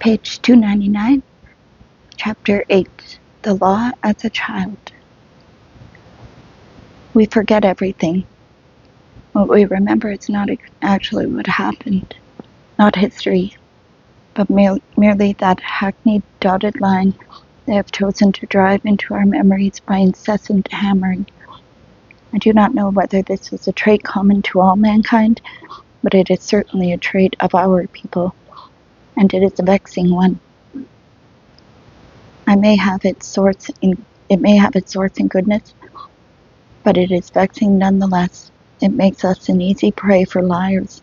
Page 299, Chapter 8, The Law as a Child. We forget everything. What we remember is not actually what happened, not history, but merely that hackneyed dotted line they have chosen to drive into our memories by incessant hammering. I do not know whether this is a trait common to all mankind, but it is certainly a trait of our people, and it is a vexing one. It may have its source in goodness, but it is vexing nonetheless. It makes us an easy prey for liars.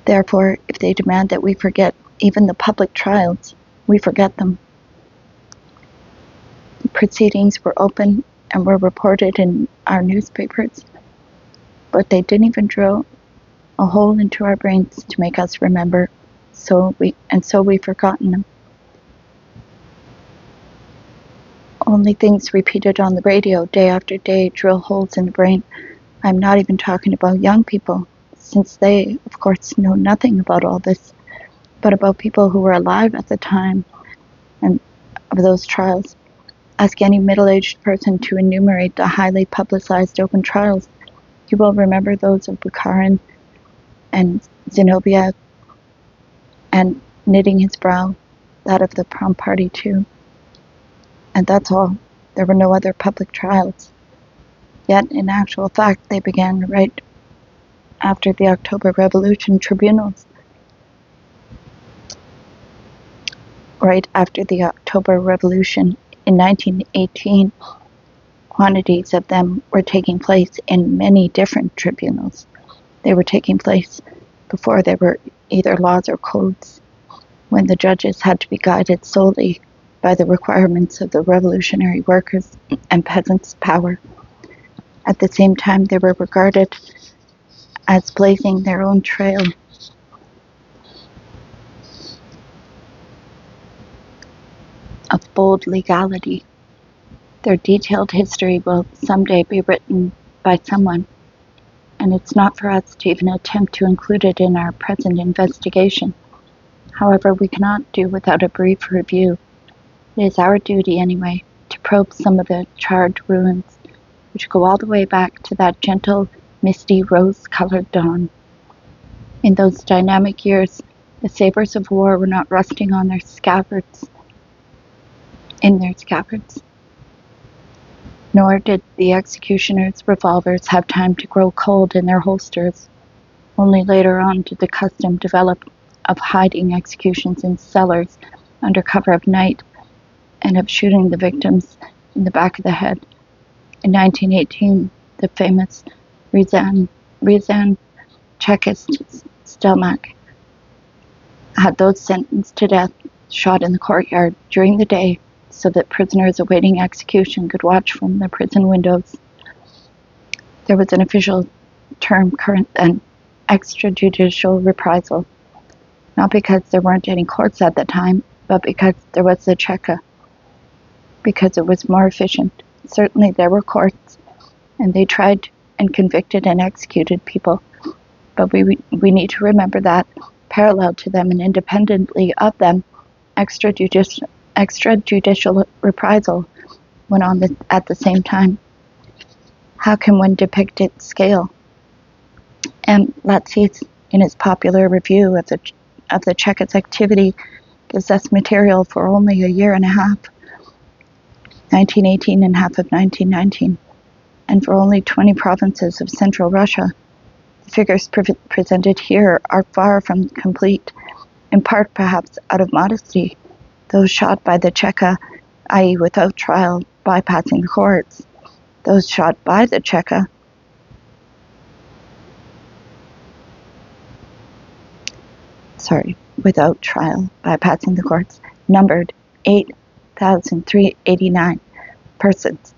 Therefore, if they demand that we forget even the public trials, we forget them. The proceedings were open and were reported in our newspapers, but they didn't even drill a hole into our brains to make us remember, so we've forgotten them. Only things repeated on the radio day after day drill holes in the brain. I'm not even talking about young people, since they, of course, know nothing about all this, but about people who were alive at the time and of those trials. Ask any middle-aged person to enumerate the highly publicized open trials. You will remember those of Bukharin and Zenobia, and knitting his brow, that of the Prom Party too. And that's all. There were no other public trials. Yet, in actual fact, they began right after the October Revolution tribunals. Right after the October Revolution in 1918, quantities of them were taking place in many different tribunals. They were taking place before there were either laws or codes, when the judges had to be guided solely by the requirements of the revolutionary workers and peasants' power. At the same time, they were regarded as blazing their own trail of bold legality. Their detailed history will someday be written by someone, and it's not for us to even attempt to include it in our present investigation. However, we cannot do without a brief review. It is our duty, anyway, to probe some of the charred ruins, which go all the way back to that gentle, misty, rose-colored dawn. In those dynamic years, the sabers of war were not rusting on their scabbards, nor did the executioners' revolvers have time to grow cold in their holsters. Only later on did the custom develop of hiding executions in cellars under cover of night, and of shooting the victims in the back of the head. In 1918, the famous Ch.8 Stelmach had those sentenced to death shot in the courtyard during the day, so that prisoners awaiting execution could watch from their prison windows. There was an official term current then, extrajudicial reprisal, not because there weren't any courts at the time, but because there was the Cheka, because it was more efficient. Certainly there were courts, and they tried and convicted and executed people, but we need to remember that, parallel to them and independently of them, extrajudicial reprisal went on at the same time. How can one depict its scale? And Latsis, in his popular review of the Cheka's activity, gives us material for only a year and a half, 1918 and half of 1919, and for only 20 provinces of central Russia. The figures presented here are far from complete, in part perhaps out of modesty. Those shot by the Cheka, i.e. without trial, bypassing the courts. Those shot by the Cheka, without trial, bypassing the courts, numbered 8,389 persons.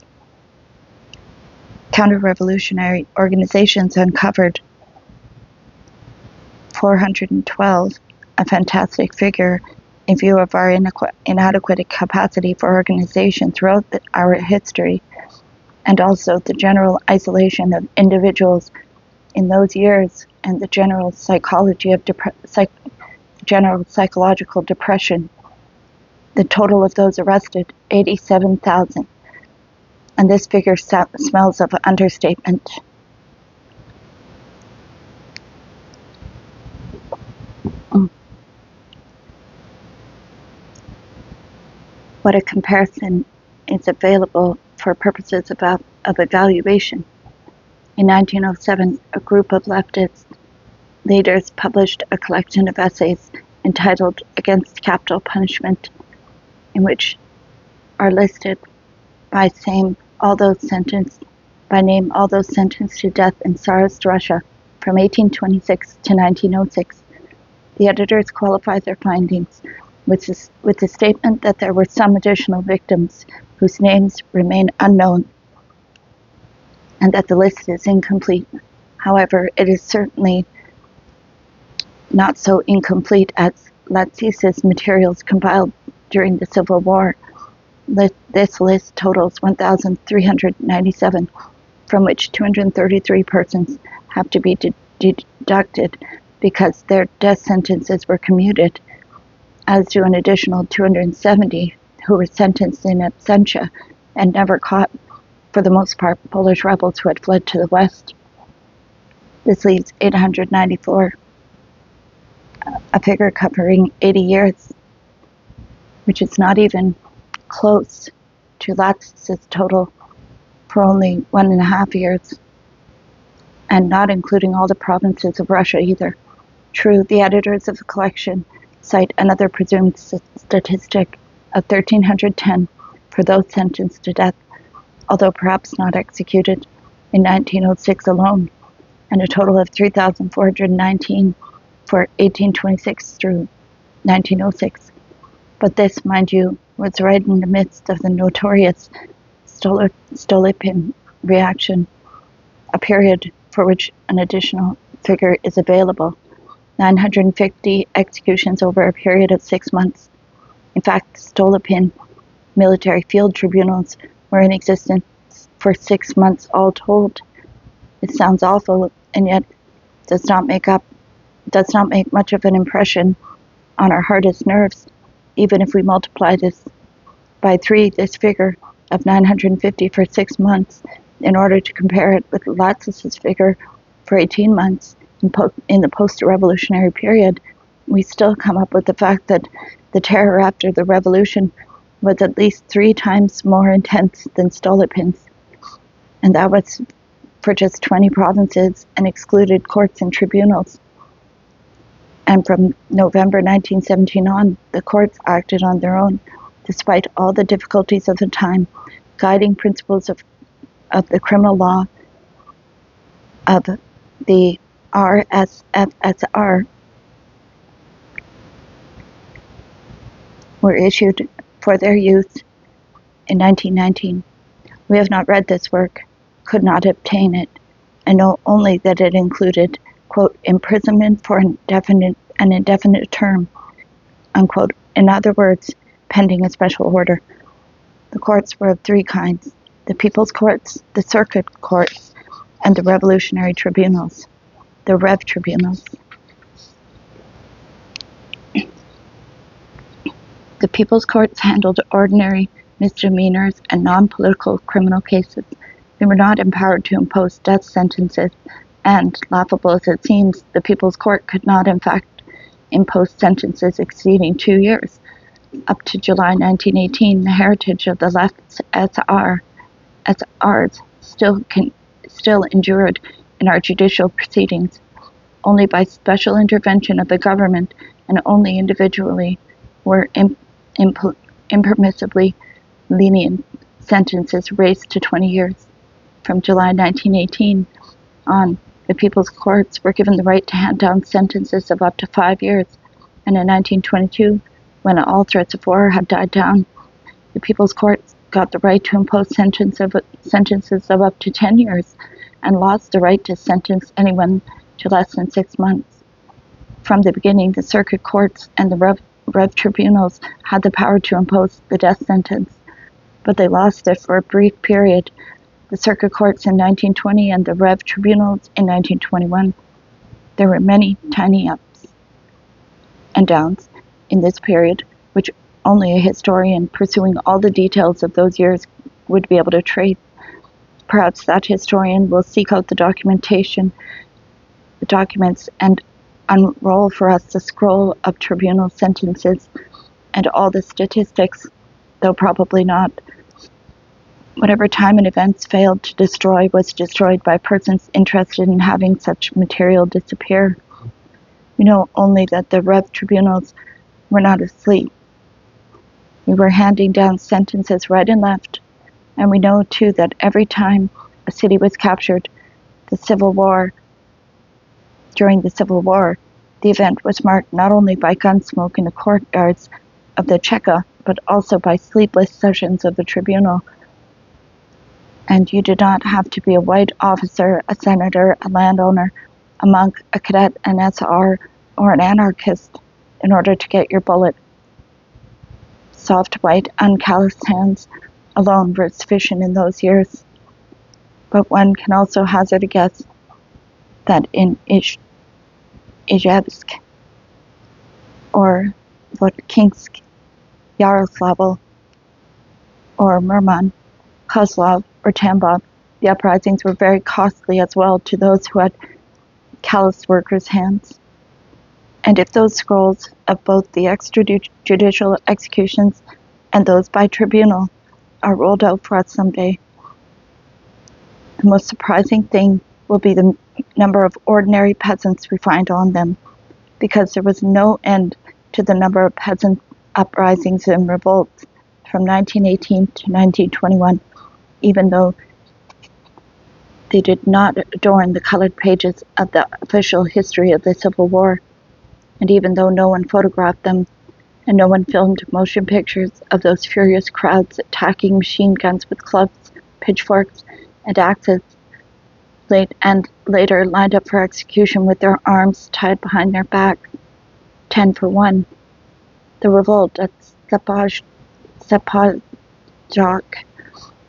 Counter-revolutionary organizations uncovered 412, a fantastic figure in view of our inadequate capacity for organization throughout our history, and also the general isolation of individuals in those years and the general psychology of general psychological depression. The total of those arrested, 87,000. And this figure smells of understatement. What a comparison is available for purposes of evaluation. In 1907, a group of leftist leaders published a collection of essays entitled Against Capital Punishment, in which are listed by name all those sentenced to death in Tsarist Russia from 1826 to 1906. The editors qualified their findings with the statement that there were some additional victims whose names remain unknown and that the list is incomplete. However, it is certainly not so incomplete as Latsis's materials compiled during the Civil War. This list totals 1,397, from which 233 persons have to be deducted because their death sentences were commuted, as do an additional 270 who were sentenced in absentia and never caught, for the most part Polish rebels who had fled to the west. This leaves 894, a figure covering 80 years, which is not even close to Latsis's total for only 1.5 years, and not including all the provinces of Russia either. True, the editors of the collection cite another presumed statistic of 1,310 for those sentenced to death, although perhaps not executed, in 1906 alone, and a total of 3,419 for 1826 through 1906. But this, mind you, was right in the midst of the notorious Stolypin reaction, a period for which an additional figure is available: 950 executions over a period of 6 months. In fact, Stolypin military field tribunals were in existence for 6 months all told. It sounds awful, and yet does not make much of an impression on our hardest nerves, even if we multiply this by 3, this figure of 950 for 6 months, in order to compare it with Latsis's figure for 18 months in the post-revolutionary period. We still come up with the fact that the terror after the revolution was at least 3 times more intense than Stolypin's, and that was for just 20 provinces and excluded courts and tribunals. And from November 1917 on, the courts acted on their own, despite all the difficulties of the time. Guiding principles of the criminal law of the RSFSR were issued for their use in 1919. We have not read this work, could not obtain it, and know only that it included, quote, imprisonment for an indefinite term, unquote. In other words, pending a special order. The courts were of 3 kinds: the People's Courts, the Circuit Courts, and the Revolutionary Tribunals, the Rev Tribunals. The People's Courts handled ordinary misdemeanors and non-political criminal cases. They were not empowered to impose death sentences, and, laughable as it seems, the People's Court could not, in fact, impose sentences exceeding 2 years. Up to July 1918, the heritage of the left's SRs still endured in our judicial proceedings. Only by special intervention of the government, and only individually, were impermissibly lenient sentences raised to 20 years. From July 1918 on, the People's Courts were given the right to hand down sentences of up to 5 years, and in 1922, when all threats of war had died down, the People's Courts got the right to impose sentences of up to 10 years, and lost the right to sentence anyone to less than 6 months. From the beginning, the Circuit Courts and the Rev Tribunals had the power to impose the death sentence, but they lost it for a brief period. The Circuit Courts in 1920 and the Rev Tribunals in 1921. There were many tiny ups. and downs in this period, which only a historian pursuing all the details of those years would be able to trace. Perhaps that historian will seek out the documents, and unroll for us the scroll of tribunal sentences and all the statistics, though probably not. Whatever time and events failed to destroy was destroyed by persons interested in having such material disappear. We know only that the Rev tribunals were not asleep. We were handing down sentences right and left, and we know too that every time a city was captured, during the Civil War, the event was marked not only by gunsmoke in the courtyards of the Ch.8, but also by sleepless sessions of the tribunal. And you did not have to be a white officer, a senator, a landowner, a monk, a cadet, an SR, or an anarchist in order to get your bullet. Soft, white, uncalloused hands alone were sufficient in those years. But one can also hazard a guess that in Izhevsk or Votkinsk, Yaroslavl, or Murman, Kozlov, or Tambov, the uprisings were very costly as well to those who had callous workers' hands. And if those scrolls of both the extrajudicial executions and those by tribunal are rolled out for us someday, the most surprising thing will be the number of ordinary peasants we find on them, because there was no end to the number of peasant uprisings and revolts from 1918 to 1921, even though they did not adorn the colored pages of the official history of the Civil War, and even though no one photographed them and no one filmed motion pictures of those furious crowds attacking machine guns with clubs, pitchforks, and axes, and later lined up for execution with their arms tied behind their backs, 10 for 1. The revolt at Sapozhok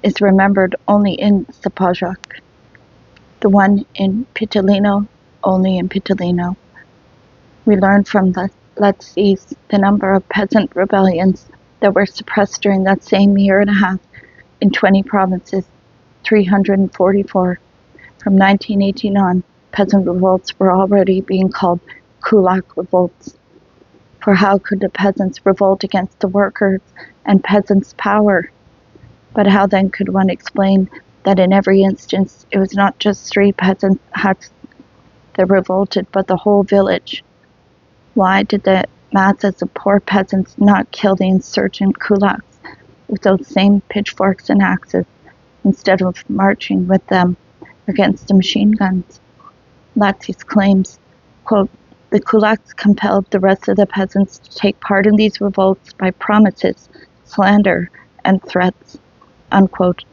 is remembered only in Sapozhok. The one in Pitilino, only in Pitilino. We learn from the Let's Sees the number of peasant rebellions that were suppressed during that same year and a half in 20 provinces, 344. From 1918 on, peasant revolts were already being called Gulag revolts. For how could the peasants revolt against the workers and peasants' power? But how then could one explain that in every instance it was not just 3 peasant huts that revolted, but the whole village? Why did the masses of poor peasants not kill the insurgent kulaks with those same pitchforks and axes, instead of marching with them against the machine guns? Latsis claims, quote, the kulaks compelled the rest of the peasants to take part in these revolts by promises, slander, and threats, unquote.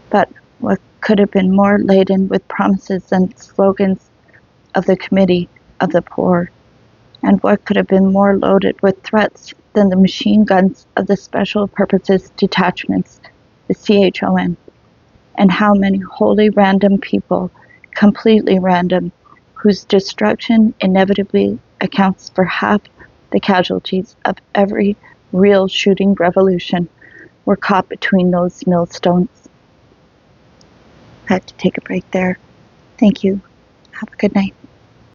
But what could have been more laden with promises and slogans of the Committee of the Poor? And what could have been more loaded with threats than the machine guns of the Special Purposes Detachments, the CHON? And how many wholly random people, completely random, whose destruction inevitably accounts for half the casualties of every real shooting revolution, were caught between those millstones. I had to take a break there. Thank you. Have a good night.